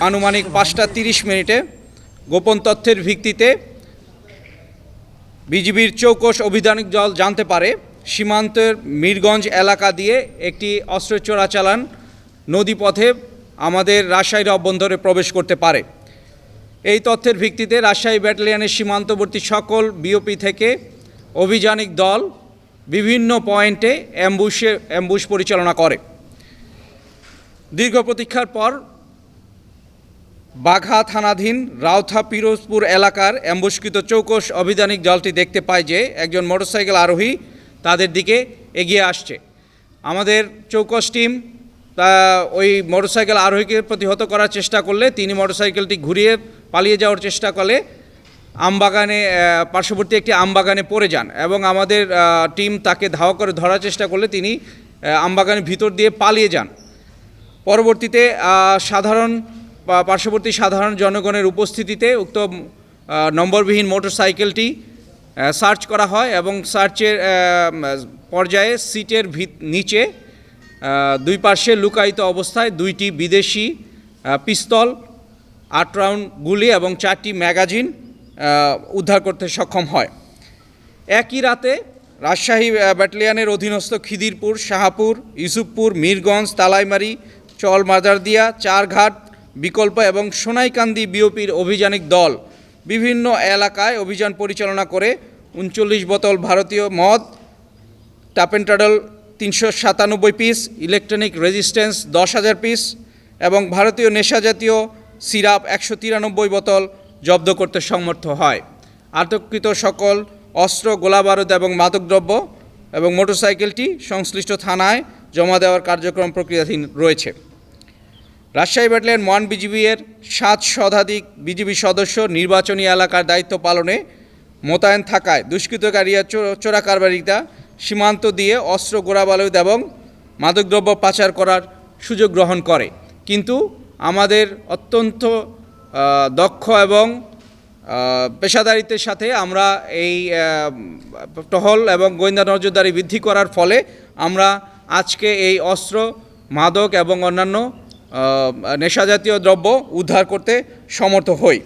আনুমানিক 5:30 গোপন তথ্যের ভিত্তিতে বিজিবির চৌকস অভিযানিক দল জানতে পারে সীমান্তের মিরগঞ্জ এলাকা দিয়ে একটি অস্ত্র চোরাচালান নদীপথে আমাদের রাজশাহীর অভ্যন্তরে প্রবেশ করতে পারে। এই তথ্যের ভিত্তিতে রাজশাহী ব্যাটালিয়নের সীমান্তবর্তী সকল বিওপি থেকে অভিযানিক দল বিভিন্ন পয়েন্টে অ্যাম্বুশ পরিচালনা করে। দীর্ঘ প্রতীক্ষার পর বাঘা থানাধীন রাউথা পিরোজপুর এলাকার অ্যাম্বুশকৃত চৌকস অভিযানিক দলটি দেখতে পায় যে একজন মোটরসাইকেল আরোহী তাদের দিকে এগিয়ে আসছে। আমাদের চৌকস টিম ওই মোটরসাইকেল আরোহীকে প্রতিহত করার চেষ্টা করলে তিনি মোটরসাইকেলটি ঘুরিয়ে পালিয়ে যাওয়ার চেষ্টা করলে আমবাগানে পার্শ্ববর্তী একটি আমবাগানে পড়ে যান এবং আমাদের টিম তাকে ধাওয়া করে ধরার চেষ্টা করলে তিনি আমবাগানের ভিতর দিয়ে পালিয়ে যান। পরবর্তীতে পার্শ্ববর্তী সাধারণ জনগণের উপস্থিতিতে উক্ত নম্বরবিহীন মোটরসাইকেলটি সার্চ করা হয় এবং সার্চের পর্যায়ে সিটের নিচে দুই পার্শ্বে লুকায়িত অবস্থায় 2টি বিদেশি পিস্তল, 8 রাউন্ড গুলি এবং 4টি ম্যাগাজিন উদ্ধার করতে সক্ষম হয়। একই রাতে রাজশাহী ব্যাটালিয়নের অধীনস্থ খিদিরপুর, শাহপুর, ইউসুফপুর, মিরগঞ্জ, তালাইমারি, চল মাজারদিয়া, চারঘাট, বিকল্প এবং সোনাইকান্দি বিওপির অভিযানিক দল বিভিন্ন এলাকায় অভিযান পরিচালনা করে 39 বোতল ভারতীয় মদ, tapentadol 397 piece, electronic resistance 10,000 piece এবং ভারতীয় নেশাজাতীয় সিরাপ 193 বোতল জব্দ করতে সমর্থ হয়। আটককৃত সকল অস্ত্র, গোলাবারুদ এবং মাদকদ্রব্য এবং মোটরসাইকেলটি সংশ্লিষ্ট থানায় জমা দেওয়ার কার্যক্রম প্রক্রিয়াধীন রয়েছে। রাজশাহী ব্যাটালিয়ন 1 বিজিবির 7 শতাধিক বিজিবি সদস্য নির্বাচনী এলাকার দায়িত্ব পালনে মোতায়েন থাকায় দুষ্কৃতকারীরা চোরা কারবারিতা সীমান্ত দিয়ে অস্ত্র, গোলাবারুদ এবং মাদকদ্রব্য পাচার করার সুযোগ গ্রহণ করে। কিন্তু আমাদের অত্যন্ত দক্ষ এবং পেশাদারিত্বের সাথে আমরা এই টহল এবং গোয়েন্দা নজরদারি বৃদ্ধি করার ফলে আমরা আজকে এই অস্ত্র, মাদক এবং অন্যান্য নেশাজাতীয় দ্রব্য উদ্ধার করতে সমর্থ হই।